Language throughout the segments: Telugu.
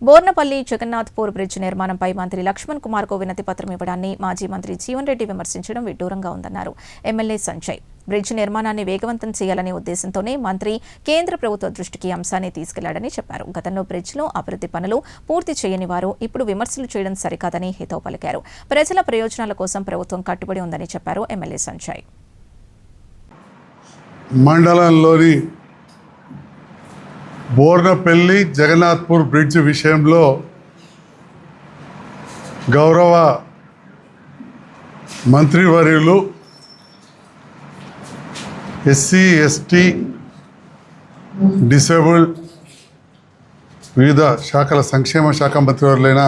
బోర్నపల్లి జగన్నాథ్పూర్ బ్రిడ్జ్ నిర్మాణంపై మంత్రి లక్ష్మణ్ కుమార్కు వినతి పత్రం ఇవ్వడాన్ని మాజీ మంత్రి జీవన్ రెడ్డి విమర్శించడం విడ్డూరంగా ఉందన్నారు ఎమ్మెల్యే సంజయ్. బ్రిడ్జ్ నిర్మాణాన్ని వేగవంతం చేయాలనే ఉద్దేశంతోనే మంత్రి కేంద్ర ప్రభుత్వ దృష్టికి అంశాన్ని తీసుకెళ్లాడని చెప్పారు. గతంలో బ్రిడ్జ్లో అభివృద్ధి పనులు పూర్తి చేయని వారు ఇప్పుడు విమర్శలు చేయడం సరికాదని హితవు పలికారు. ప్రజల ప్రయోజనాల కోసం ప్రభుత్వం కట్టుబడి ఉందని చెప్పారు ఎమ్మెల్యే సంజయ్. మండలంలోని బోర్నపల్లి జగన్నాథ్పూర్ బ్రిడ్జ్ విషయంలో గౌరవ మంత్రివర్యులు ఎస్సీ ఎస్టీ డిసేబుల్డ్ వివిధ శాఖల సంక్షేమ శాఖ మంత్రివర్యులైన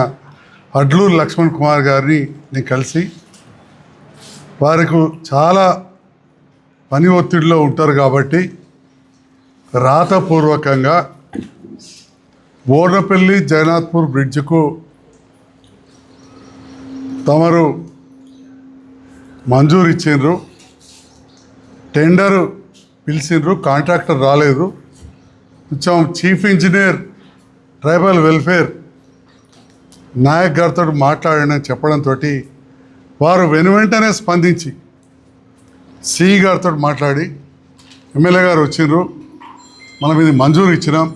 అడ్లూరు లక్ష్మణ్ కుమార్ గారిని నేను కలిసి వారికి చాలా పని ఒత్తిడిలో ఉంటారు కాబట్టి రాతపూర్వకంగా బోర్నపల్లి జగన్నాథ్పూర్ బ్రిడ్జ్కు తమరు మంజూరు ఇచ్చిండ్రు, టెండరు పిలిచిండ్రు, కాంట్రాక్టర్ రాలేదు. కొంచెం chief engineer tribal welfare Nayak గారితో మాట్లాడానని చెప్పడంతో వారు వెనువెంటనే స్పందించి సిఈ గారితో మాట్లాడి ఎమ్మెల్యే గారు వచ్చిండ్రు, మనం ఇది మంజూరు ఇచ్చినాం,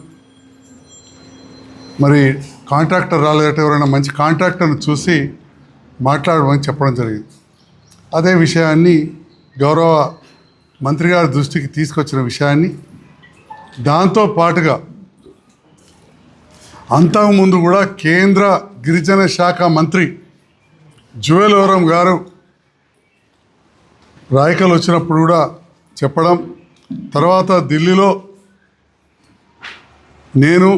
మరి కాంట్రాక్టర్ రాలేదంటే ఎవరైనా మంచి కాంట్రాక్టర్ని చూసి మాట్లాడమని చెప్పడం జరిగింది. అదే విషయాన్ని గౌరవ మంత్రి గారి దృష్టికి తీసుకొచ్చిన విషయాన్ని దాంతో పాటుగా అంతకుముందు కూడా కేంద్ర గిరిజన శాఖ మంత్రి జువెల్ ఓరం గారు రాయకల్ వచ్చినప్పుడు కూడా చెప్పడం, తర్వాత ఢిల్లీలో నేను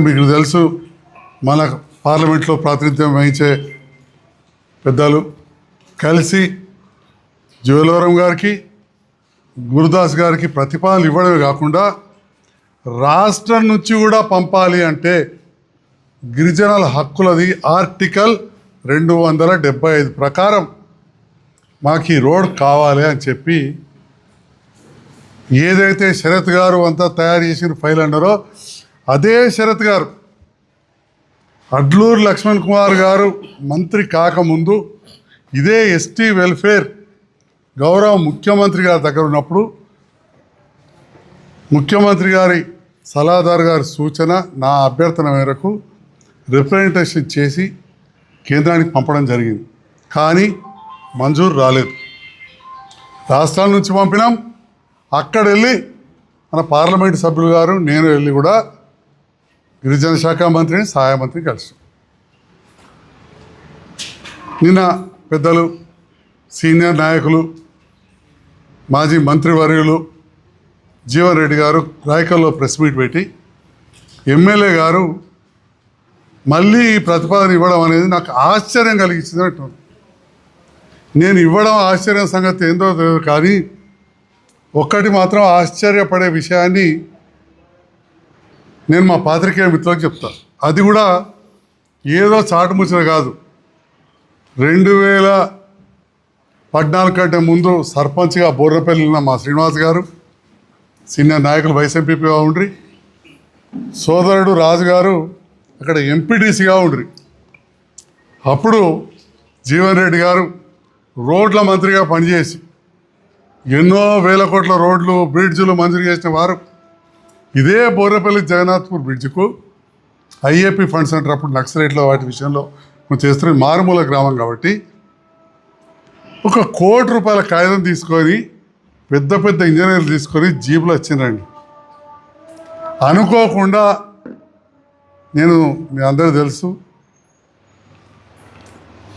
మీకు తెలుసు మన పార్లమెంట్లో ప్రాతినిధ్యం వహించే పెద్దలు కలిసి జువెల్ ఓరం గారికి గురుదాస్ గారికి ప్రతిపాదనలు ఇవ్వడమే కాకుండా రాష్ట్రం నుంచి కూడా పంపాలి అంటే గిరిజనుల హక్కులది ఆర్టికల్ 275 ప్రకారం మాకు ఈ రోడ్ కావాలి అని చెప్పి ఏదైతే శరత్ గారు అంతా తయారు చేసిన ఫైల్ అన్నారో అదే శరత్ గారు అడ్లూరు లక్ష్మణ్ కుమార్ గారు మంత్రి కాకముందు ఇదే ఎస్టీ వెల్ఫేర్ గౌరవ ముఖ్యమంత్రి గారి దగ్గర ఉన్నప్పుడు ముఖ్యమంత్రి గారి సలహాదారు గారి సూచన నా అభ్యర్థన మేరకు రిప్రజెంటేషన్ చేసి కేంద్రానికి పంపడం జరిగింది. కానీ మంజూరు రాలేదు. రాష్ట్రాల నుంచి పంపినాం, అక్కడ వెళ్ళి మన పార్లమెంటు సభ్యులు గారు నేను వెళ్ళి కూడా గిరిజన శాఖ మంత్రిని సహాయ మంత్రిని కలిసి నిన్న పెద్దలు సీనియర్ నాయకులు మాజీ మంత్రివర్యులు జీవన్ రెడ్డి గారు రాయకల్లో ప్రెస్ మీట్ పెట్టి ఎమ్మెల్యే గారు మళ్ళీ ఈ ప్రతిపాదన ఇవ్వడం అనేది నాకు ఆశ్చర్యం కలిగించింది అంటున్నాను. నేను ఇవ్వడం ఆశ్చర్యం సంగతి ఏందో తెలియదు, కానీ ఒక్కటి మాత్రం ఆశ్చర్యపడే విషయాన్ని నేను మా పాత్రికేయ మిత్రులకు చెప్తాను. అది కూడా ఏదో చాటుముచ్చిన కాదు. 2014 కంటే ముందు సర్పంచ్గా బోర్నపల్లి ఉన్న మా శ్రీనివాస్ గారు సీనియర్ నాయకులు వైస్ ఎంపీపీగా ఉండ్రి, సోదరుడు రాజు గారు అక్కడ ఎంపీటీసీగా ఉండ్రి. అప్పుడు జీవన్ రెడ్డి గారు రోడ్ల మంత్రిగా పనిచేసి ఎన్నో వేల కోట్ల రోడ్లు బ్రిడ్జులు మంజూరు చేసిన వారు ఇదే బోర్నపల్లి జగన్నాథ్పూర్ బ్రిడ్జ్కు ఐఏపీ ఫండ్స్ అంటారు. అప్పుడు నక్సలైట్లో వాటి విషయంలో మనం చేస్తున్న మారుమూల గ్రామం కాబట్టి 1 కోటి రూపాయల కాగితం తీసుకొని పెద్ద పెద్ద ఇంజనీర్లు తీసుకొని జీపులు వచ్చిందండి. అనుకోకుండా నేను మీ అందరూ తెలుసు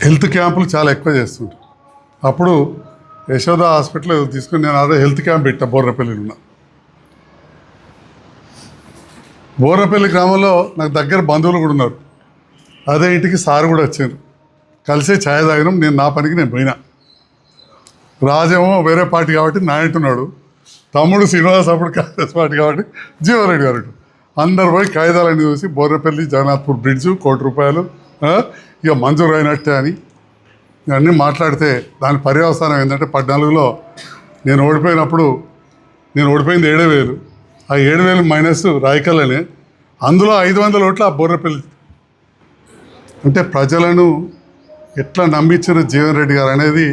హెల్త్ క్యాంపులు చాలా ఎక్కువ చేస్తుంటాను. అప్పుడు యశోద హాస్పిటల్ తీసుకుని నేను అదే హెల్త్ క్యాంప్ పెట్టా బోర్నపల్లిలో ఉన్న. బోర్నపల్లి గ్రామంలో నాకు దగ్గర బంధువులు కూడా ఉన్నారు. అదే ఇంటికి సార్ కూడా వచ్చారు, కలిసే ఛాయ్ తాగినాం. నేను నా పనికి నేను పోయినా. రాజేమో వేరే పార్టీ కాబట్టి నా ఇంటున్నాడు, తమ్ముడు శ్రీనివాస్ అప్పుడు కాంగ్రెస్ పార్టీ కాబట్టి జీవన్ రెడ్డి గారు. అందరు పోయి కాగితాలన్నీ చూసి బోర్నపల్లి జగన్నాథ్పూర్ బ్రిడ్జు 1 కోటి రూపాయలు ఇక మంజూరు అయినట్టే అని ఇవన్నీ మాట్లాడితే దాని పర్యవసానం ఏంటంటే 14లో నేను ఓడిపోయినప్పుడు నేను ఓడిపోయింది 7,000. ఆ 7,000 మైనస్ రాయకల్లోనే అందులో 500 ఓట్లు ఆ బొర్రపల్లి. అంటే ప్రజలను ఎట్లా నమ్మించిన జీవన్ రెడ్డి గారు అనేది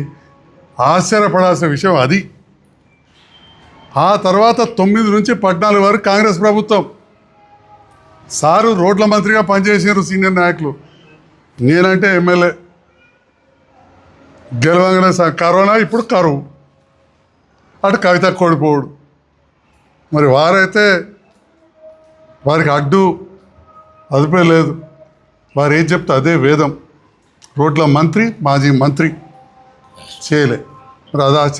ఆశ్చర్యపడాల్సిన విషయం అది. ఆ తర్వాత 9 నుంచి 14 వరకు కాంగ్రెస్ ప్రభుత్వం. సారు రోడ్ల మంత్రిగా పనిచేసారు సీనియర్ నాయకులు, నేనంటే ఎమ్మెల్యే. గెలవంగానే కరోనా, ఇప్పుడు కరువు, అటు కవిత కోడిపోడు. మరి వారైతే వారికి అడ్డు అదుపే లేదు, వారు ఏం చెప్తే అదే వేదం. రోడ్ల మంత్రి, మాజీ మంత్రి చేయలే. మరి అది